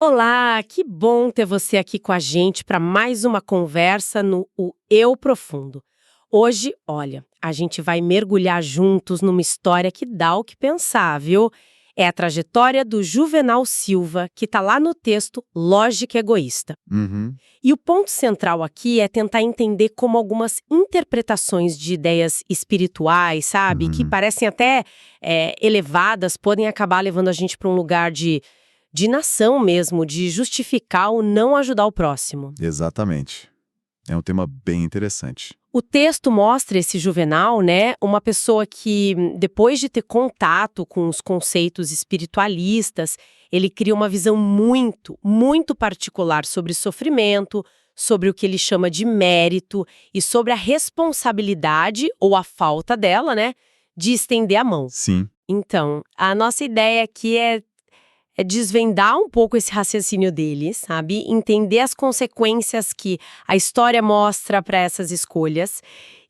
Olá, que bom ter você aqui com a gente para mais uma conversa no O Eu Profundo. Hoje, olha, a gente vai mergulhar juntos numa história que dá o que pensar, viu? É a trajetória do Juvenal Silva, que está lá no texto Lógica Egoísta. Uhum. E o ponto central aqui é tentar entender como algumas interpretações de ideias espirituais, sabe, que Uhum. parecem até elevadas, podem acabar levando a gente para um lugar de nação mesmo, de justificar o não ajudar o próximo. Exatamente. É um tema bem interessante. O texto mostra esse Juvenal, né, uma pessoa que, depois de ter contato com os conceitos espiritualistas, ele cria uma visão muito, muito particular sobre sofrimento, sobre o que ele chama de mérito e sobre a responsabilidade, ou a falta dela, né, de estender a mão. Sim. Então, a nossa ideia aqui é desvendar um pouco esse raciocínio dele, sabe? Entender as consequências que a história mostra para essas escolhas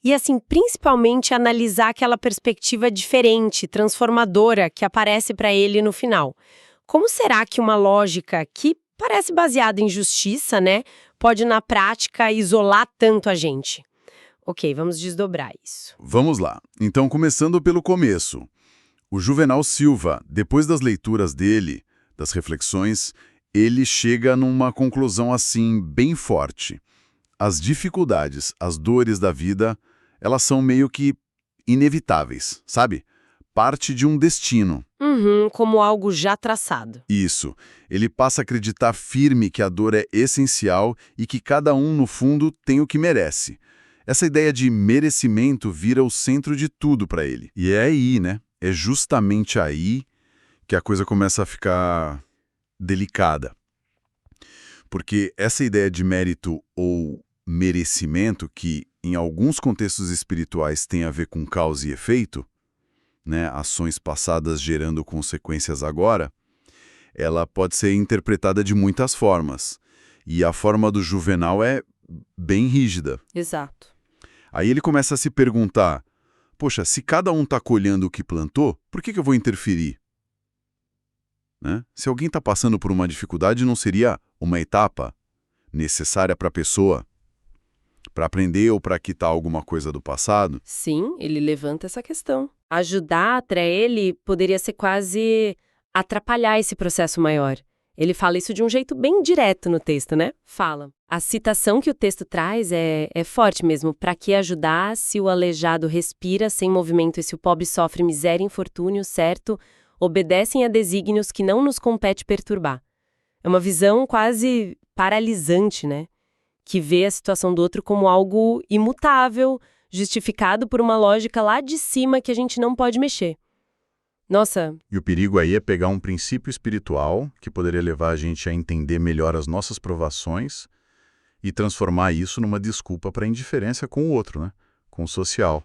e, assim, principalmente analisar aquela perspectiva diferente, transformadora que aparece para ele no final. Como será que uma lógica que parece baseada em justiça, né, pode na prática isolar tanto a gente? Ok, vamos desdobrar isso. Vamos lá. Então, começando pelo começo. O Juvenal Silva, depois das leituras dele, das reflexões, ele chega numa conclusão assim, bem forte. As dificuldades, as dores da vida, elas são meio que inevitáveis, sabe? Parte de um destino. Uhum, como algo já traçado. Isso. Ele passa a acreditar firme que a dor é essencial e que cada um, no fundo, tem o que merece. Essa ideia de merecimento vira o centro de tudo para ele. E é aí, né? É justamente aí que a coisa começa a ficar delicada. Porque essa ideia de mérito ou merecimento, que em alguns contextos espirituais tem a ver com causa e efeito, né, ações passadas gerando consequências agora, ela pode ser interpretada de muitas formas. E a forma do Juvenal é bem rígida. Exato. Aí ele começa a se perguntar, poxa, se cada um está colhendo o que plantou, por que eu vou interferir? Né? Se alguém está passando por uma dificuldade, não seria uma etapa necessária para a pessoa, para aprender ou para quitar alguma coisa do passado? Sim, ele levanta essa questão. Ajudar para ele poderia ser quase atrapalhar esse processo maior. Ele fala isso de um jeito bem direto no texto, né? Fala. A citação que o texto traz é forte mesmo. Para que ajudar se o aleijado respira sem movimento e se o pobre sofre miséria e infortúnio, certo? Obedecem a desígnios que não nos compete perturbar. É uma visão quase paralisante, né? Que vê a situação do outro como algo imutável, justificado por uma lógica lá de cima que a gente não pode mexer. Nossa, E o perigo aí é pegar um princípio espiritual que poderia levar a gente a entender melhor as nossas provações e transformar isso numa desculpa para indiferença com o outro, né? Com o social.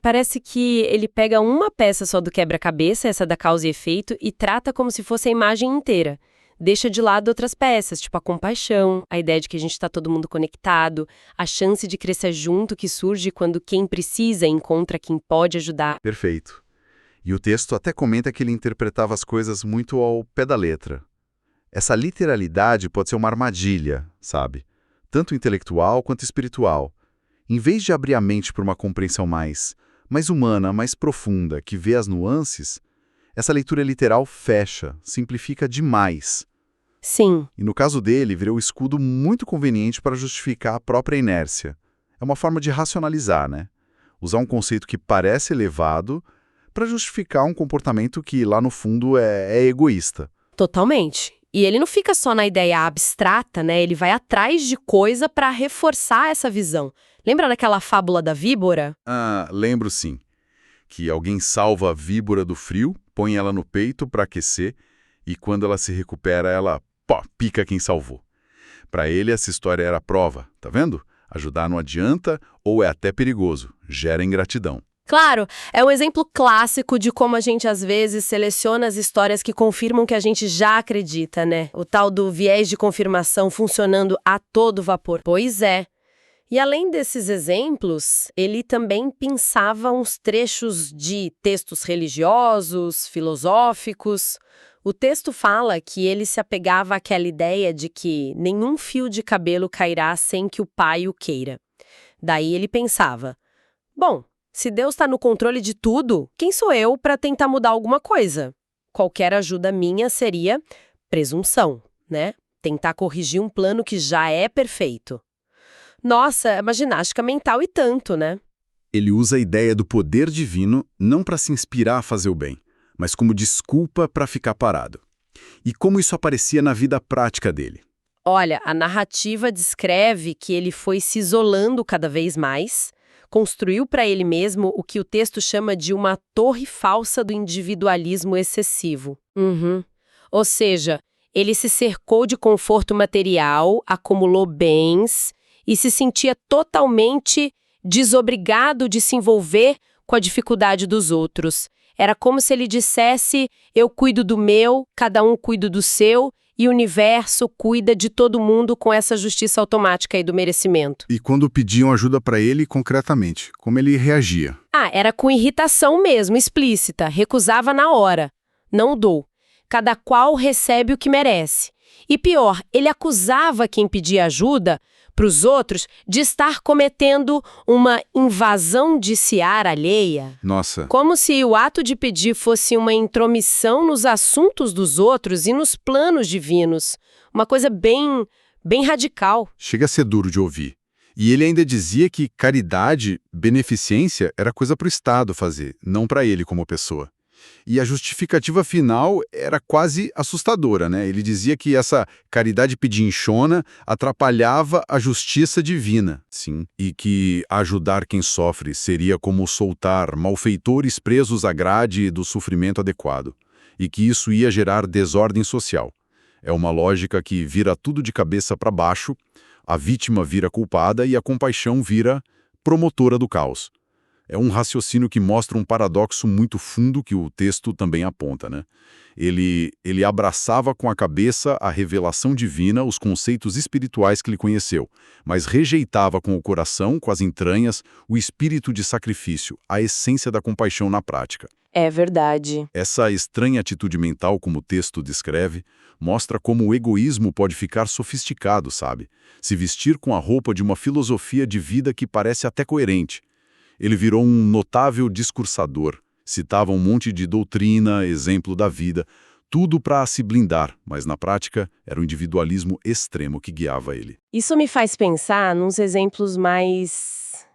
parece que ele pega uma peça só do quebra-cabeça, essa da causa e efeito, e trata como se fosse a imagem inteira. Deixa de lado outras peças, tipo a compaixão, a ideia de que a gente está todo mundo conectado, a chance de crescer junto que surge quando quem precisa encontra quem pode ajudar. Perfeito. E o texto até comenta que ele interpretava as coisas muito ao pé da letra. Essa literalidade pode ser uma armadilha, sabe? Tanto intelectual quanto espiritual. Em vez de abrir a mente para uma compreensão mais humana, mais profunda, que vê as nuances, essa leitura literal fecha, simplifica demais. Sim, E no caso dele, virou um escudo muito conveniente para justificar a própria inércia. É uma forma de racionalizar, né? Usar um conceito que parece elevado para justificar um comportamento que, lá no fundo, é egoísta. totalmente. E ele não fica só na ideia abstrata, né? Ele vai atrás de coisa para reforçar essa visão. Lembra daquela fábula da víbora? Ah, lembro sim, que alguém salva a víbora do frio, põe ela no peito para aquecer e quando ela se recupera, ela pica quem salvou. Para ele, essa história era a prova, tá vendo? Ajudar não adianta ou é até perigoso, gera ingratidão. Claro, é um exemplo clássico de como a gente às vezes seleciona as histórias que confirmam que a gente já acredita, né? O tal do viés de confirmação funcionando a todo vapor. Pois é. E além desses exemplos, ele também pensava uns trechos de textos religiosos, filosóficos, O texto fala que ele se apegava àquela ideia de que nenhum fio de cabelo cairá sem que o pai o queira. Daí ele pensava, bom, se Deus está no controle de tudo, quem sou eu para tentar mudar alguma coisa? Qualquer ajuda minha seria presunção, né? Tentar corrigir um plano que já é perfeito. Nossa, é uma ginástica mental e tanto, né? Ele usa a ideia do poder divino não para se inspirar a fazer o bem, mas como desculpa para ficar parado. E como isso aparecia na vida prática dele? Olha, a narrativa descreve que ele foi se isolando cada vez mais, construiu para ele mesmo o que o texto chama de uma torre falsa do individualismo excessivo. Ou seja, ele se cercou de conforto material, acumulou bens e se sentia totalmente desobrigado de se envolver com a dificuldade dos outros. Era como se ele dissesse, eu cuido do meu, cada um cuida do seu, e o universo cuida de todo mundo com essa justiça automática aí do merecimento. E quando pediam ajuda para ele, concretamente, como ele reagia? Era com irritação mesmo, explícita, recusava na hora. Não dou. Cada qual recebe o que merece. E pior, ele acusava quem pedia ajuda para os outros de estar cometendo uma invasão de seara alheia. Nossa. Como se o ato de pedir fosse uma intromissão nos assuntos dos outros e nos planos divinos. Uma coisa bem radical. Chega a ser duro de ouvir. E ele ainda dizia que caridade, beneficência, era coisa para o Estado fazer, não para ele como pessoa. E a justificativa final era quase assustadora, né? Ele dizia que essa caridade pedinchona atrapalhava a justiça divina, sim, e que ajudar quem sofre seria como soltar malfeitores presos à grade do sofrimento adequado, e que isso ia gerar desordem social. É uma lógica que vira tudo de cabeça para baixo, a vítima vira culpada e a compaixão vira promotora do caos. É um raciocínio que mostra um paradoxo muito fundo que o texto também aponta, né? Ele abraçava com a cabeça a revelação divina, os conceitos espirituais que ele conheceu, mas rejeitava com o coração, com as entranhas, o espírito de sacrifício, a essência da compaixão na prática. É verdade. Essa estranha atitude mental, como o texto descreve, mostra como o egoísmo pode ficar sofisticado, sabe? Se vestir com a roupa de uma filosofia de vida que parece até coerente. Ele virou um notável discursador, citava um monte de doutrina, exemplo da vida, tudo para se blindar, mas na prática era o individualismo extremo que guiava ele. Isso me faz pensar nos exemplos mais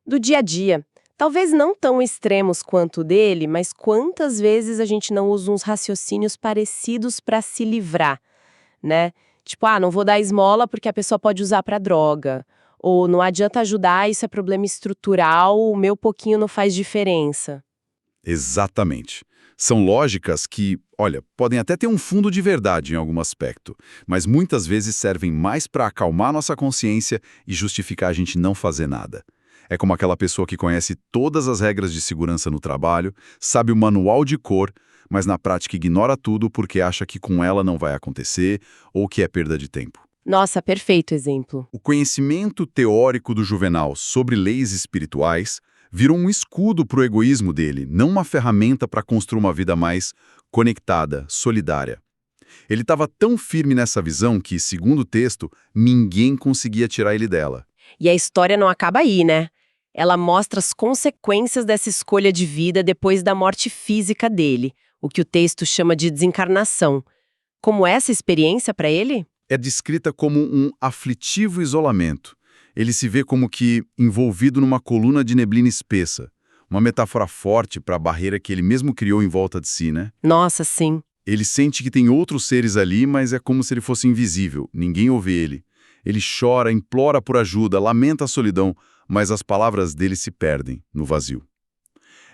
do dia a dia. Talvez não tão extremos quanto o dele, mas quantas vezes a gente não usa uns raciocínios parecidos para se livrar, né? Tipo, não vou dar esmola porque a pessoa pode usar para droga. Ou não adianta ajudar, isso é problema estrutural, o meu pouquinho não faz diferença. Exatamente. São lógicas que, olha, podem até ter um fundo de verdade em algum aspecto, mas muitas vezes servem mais para acalmar nossa consciência e justificar a gente não fazer nada. É como aquela pessoa que conhece todas as regras de segurança no trabalho, sabe o manual de cor, mas na prática ignora tudo porque acha que com ela não vai acontecer ou que é perda de tempo. Nossa, perfeito exemplo. O conhecimento teórico do Juvenal sobre leis espirituais virou um escudo para o egoísmo dele, não uma ferramenta para construir uma vida mais conectada, solidária. Ele estava tão firme nessa visão que, segundo o texto, ninguém conseguia tirar ele dela. E a história não acaba aí, né? Ela mostra as consequências dessa escolha de vida depois da morte física dele, o que o texto chama de desencarnação. Como essa experiência para ele? É descrita como um aflitivo isolamento. Ele se vê como que envolvido numa coluna de neblina espessa. Uma metáfora forte para a barreira que ele mesmo criou em volta de si, né? Nossa, sim. Ele sente que tem outros seres ali, mas é como se ele fosse invisível. Ninguém ouve ele. Ele chora, implora por ajuda, lamenta a solidão, mas as palavras dele se perdem no vazio.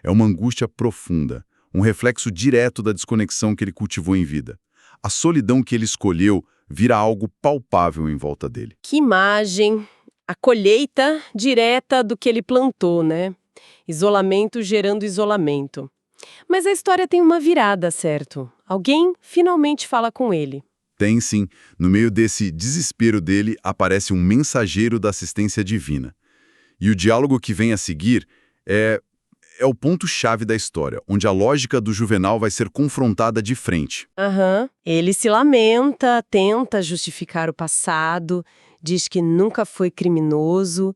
É uma angústia profunda, um reflexo direto da desconexão que ele cultivou em vida. A solidão que ele escolheu vira algo palpável em volta dele. Que imagem! A colheita direta do que ele plantou, né? Isolamento gerando isolamento. Mas a história tem uma virada, certo? Alguém finalmente fala com ele. Tem sim. No meio desse desespero dele, aparece um mensageiro da assistência divina. E o diálogo que vem a seguir é é o ponto-chave da história, onde a lógica do Juvenal vai ser confrontada de frente. Ele se lamenta, tenta justificar o passado, diz que nunca foi criminoso,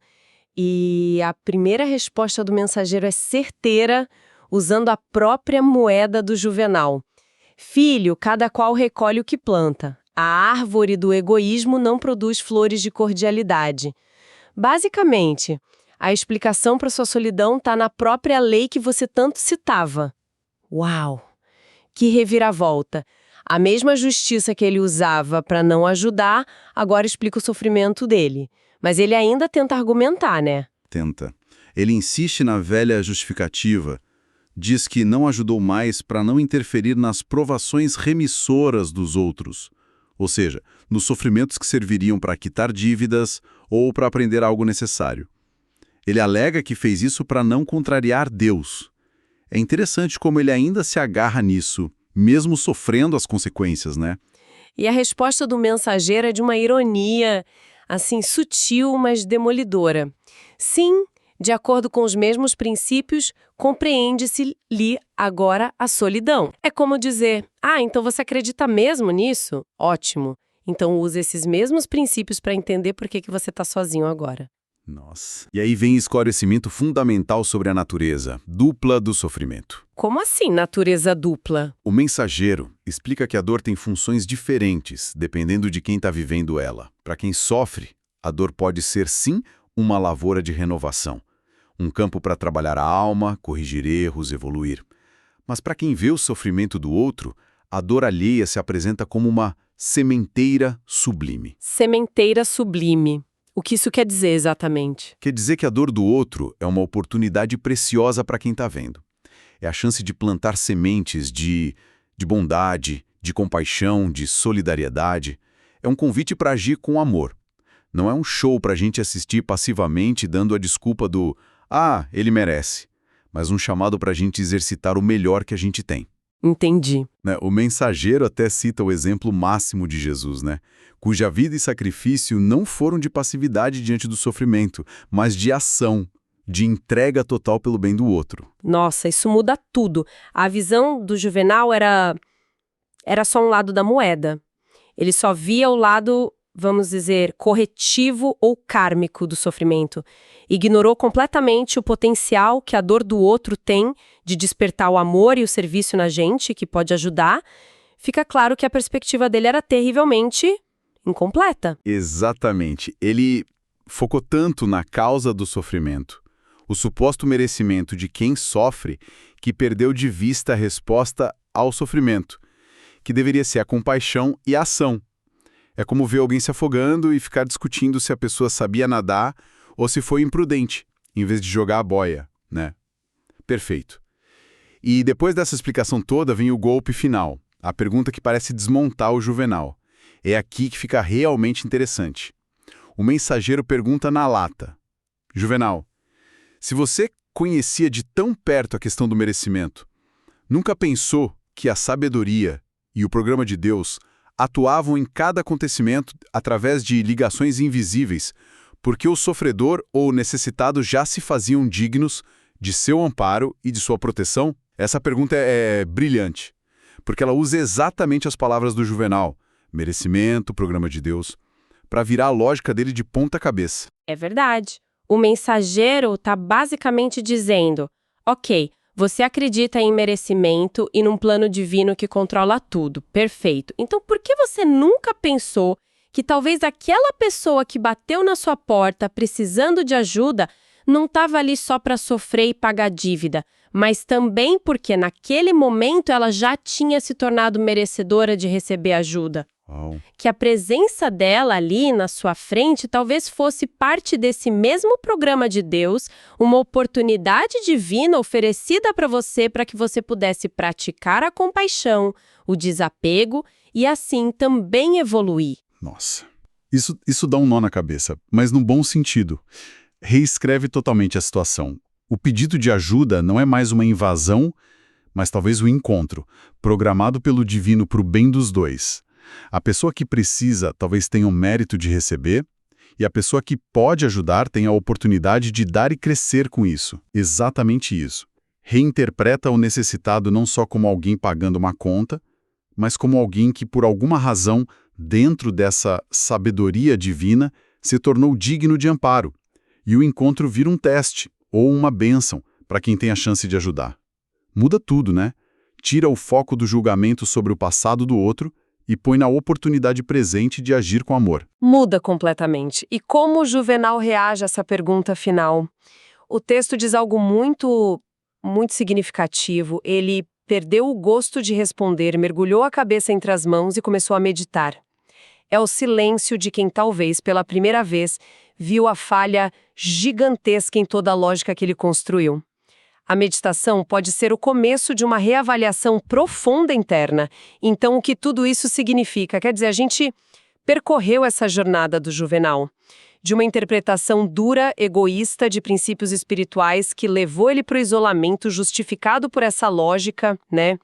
e a primeira resposta do mensageiro é certeira, usando a própria moeda do Juvenal. Filho, cada qual recolhe o que planta. A árvore do egoísmo não produz flores de cordialidade. Basicamente, a explicação para sua solidão está na própria lei que você tanto citava. Uau! Que reviravolta! A mesma justiça que ele usava para não ajudar, agora explica o sofrimento dele. Mas ele ainda tenta argumentar, né? Tenta. Ele insiste na velha justificativa. Diz que não ajudou mais para não interferir nas provações remissoras dos outros. Ou seja, nos sofrimentos que serviriam para quitar dívidas ou para aprender algo necessário. Ele alega que fez isso para não contrariar Deus. É interessante como ele ainda se agarra nisso, mesmo sofrendo as consequências, né? E a resposta do mensageiro é de uma ironia, assim, sutil, mas demolidora. Sim, de acordo com os mesmos princípios, compreende-se-lhe agora a solidão. É como dizer, então você acredita mesmo nisso? Ótimo. Então use esses mesmos princípios para entender por que você está sozinho agora. Nossa. E aí vem esclarecimento fundamental sobre a natureza dupla do sofrimento. Como assim, natureza dupla? O mensageiro explica que a dor tem funções diferentes, dependendo de quem está vivendo ela. Para quem sofre, a dor pode ser, sim, uma lavoura de renovação. Um campo para trabalhar a alma, corrigir erros, evoluir. Mas para quem vê o sofrimento do outro, a dor alheia se apresenta como uma sementeira sublime. Sementeira sublime. O que isso quer dizer exatamente? Quer dizer que a dor do outro é uma oportunidade preciosa para quem está vendo. É a chance de plantar sementes de bondade, de compaixão, de solidariedade. É um convite para agir com amor. Não é um show para a gente assistir passivamente dando a desculpa do ele merece, mas um chamado para a gente exercitar o melhor que a gente tem. Entendi. O mensageiro até cita o exemplo máximo de Jesus, cuja vida e sacrifício não foram de passividade diante do sofrimento, mas de ação, de entrega total pelo bem do outro. Nossa, isso muda tudo. A visão do Juvenal era só um lado da moeda. Ele só via o lado, vamos dizer, corretivo ou kármico do sofrimento. Ignorou completamente o potencial que a dor do outro tem de despertar o amor e o serviço na gente, que pode ajudar. Fica claro que a perspectiva dele era terrivelmente incompleta. Exatamente. Ele focou tanto na causa do sofrimento, o suposto merecimento de quem sofre, que perdeu de vista a resposta ao sofrimento, que deveria ser a compaixão e a ação. É como ver alguém se afogando e ficar discutindo se a pessoa sabia nadar ou se foi imprudente, em vez de jogar a boia, Perfeito. E depois dessa explicação toda vem o golpe final, a pergunta que parece desmontar o Juvenal. É aqui que fica realmente interessante. O mensageiro pergunta na lata. Juvenal, se você conhecia de tão perto a questão do merecimento, nunca pensou que a sabedoria e o programa de Deus atuavam em cada acontecimento através de ligações invisíveis, porque o sofredor ou o necessitado já se faziam dignos de seu amparo e de sua proteção? Essa pergunta é brilhante, porque ela usa exatamente as palavras do Juvenal, merecimento, programa de Deus, para virar a lógica dele de ponta cabeça. É verdade. O mensageiro está basicamente dizendo, ok, você acredita em merecimento e num plano divino que controla tudo, perfeito. Então por que você nunca pensou que talvez aquela pessoa que bateu na sua porta precisando de ajuda não estava ali só para sofrer e pagar dívida, mas também porque naquele momento ela já tinha se tornado merecedora de receber ajuda? Que a presença dela ali na sua frente talvez fosse parte desse mesmo programa de Deus, uma oportunidade divina oferecida para você para que você pudesse praticar a compaixão, o desapego e assim também evoluir. Nossa, isso dá um nó na cabeça, mas num bom sentido. Reescreve totalmente a situação. O pedido de ajuda não é mais uma invasão, mas talvez um encontro, programado pelo divino para o bem dos dois. A pessoa que precisa talvez tenha o mérito de receber, e a pessoa que pode ajudar tem a oportunidade de dar e crescer com isso. Exatamente isso. reinterpreta o necessitado não só como alguém pagando uma conta, mas como alguém que, por alguma razão, dentro dessa sabedoria divina, se tornou digno de amparo. E o encontro vira um teste, ou uma bênção, para quem tem a chance de ajudar. Muda tudo, né? Tira o foco do julgamento sobre o passado do outro e põe na oportunidade presente de agir com amor. Muda completamente. E como o Juvenal reage a essa pergunta final? O texto diz algo muito significativo. Ele perdeu o gosto de responder, mergulhou a cabeça entre as mãos e começou a meditar. É o silêncio de quem talvez, pela primeira vez, viu a falha gigantesca em toda a lógica que ele construiu. A meditação pode ser o começo de uma reavaliação profunda interna. Então, o que tudo isso significa? Quer dizer, a gente percorreu essa jornada do Juvenal, de uma interpretação dura, egoísta de princípios espirituais que levou ele para o isolamento, justificado por essa lógica, né?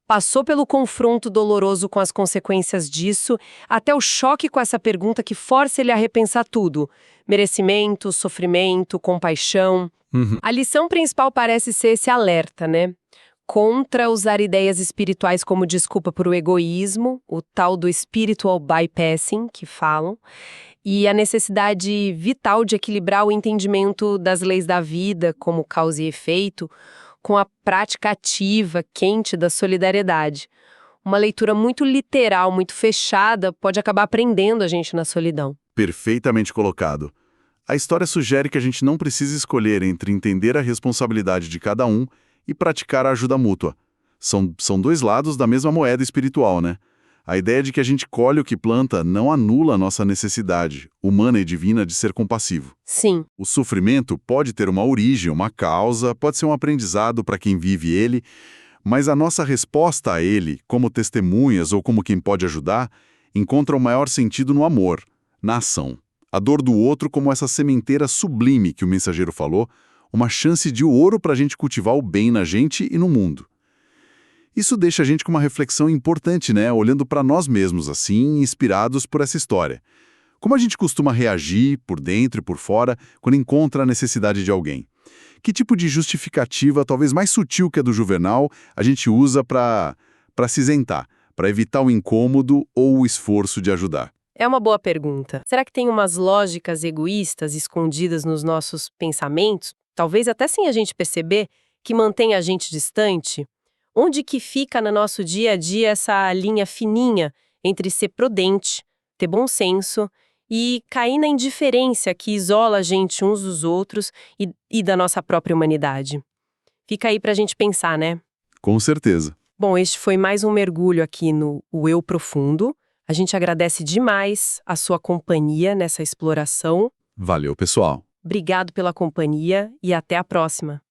Passou pelo confronto doloroso com as consequências disso, até o choque com essa pergunta que força ele a repensar tudo. Merecimento, sofrimento, compaixão. A lição principal parece ser esse alerta, né? Contra usar ideias espirituais como desculpa para o egoísmo, o tal do spiritual bypassing, que falam, e a necessidade vital de equilibrar o entendimento das leis da vida, como causa e efeito, com a prática ativa, quente da solidariedade. Uma leitura muito literal, muito fechada, pode acabar prendendo a gente na solidão. Perfeitamente colocado. A história sugere que a gente não precisa escolher entre entender a responsabilidade de cada um e praticar a ajuda mútua. São dois lados da mesma moeda espiritual, né? A ideia de que a gente colhe o que planta não anula a nossa necessidade, humana e divina, de ser compassivo. Sim. O sofrimento pode ter uma origem, uma causa, pode ser um aprendizado para quem vive ele, mas a nossa resposta a ele, como testemunhas ou como quem pode ajudar, encontra o maior sentido no amor, na ação. A dor do outro como essa sementeira sublime que o mensageiro falou, uma chance de ouro para a gente cultivar o bem na gente e no mundo. Isso deixa a gente com uma reflexão importante, né? Olhando para nós mesmos, assim, inspirados por essa história. Como a gente costuma reagir, por dentro e por fora, quando encontra a necessidade de alguém? Que tipo de justificativa, talvez mais sutil que a do Juvenal, a gente usa para se isentar, para evitar o incômodo ou o esforço de ajudar? É uma boa pergunta. Será que tem umas lógicas egoístas escondidas nos nossos pensamentos, talvez até sem a gente perceber, que mantém a gente distante? Onde que fica no nosso dia a dia essa linha fininha entre ser prudente, ter bom senso e cair na indiferença que isola a gente uns dos outros e da nossa própria humanidade? Fica aí pra gente pensar, né? Com certeza. Bom, este foi mais um mergulho aqui no O Eu Profundo. A gente agradece demais a sua companhia nessa exploração. Valeu, pessoal. Obrigado pela companhia e até a próxima.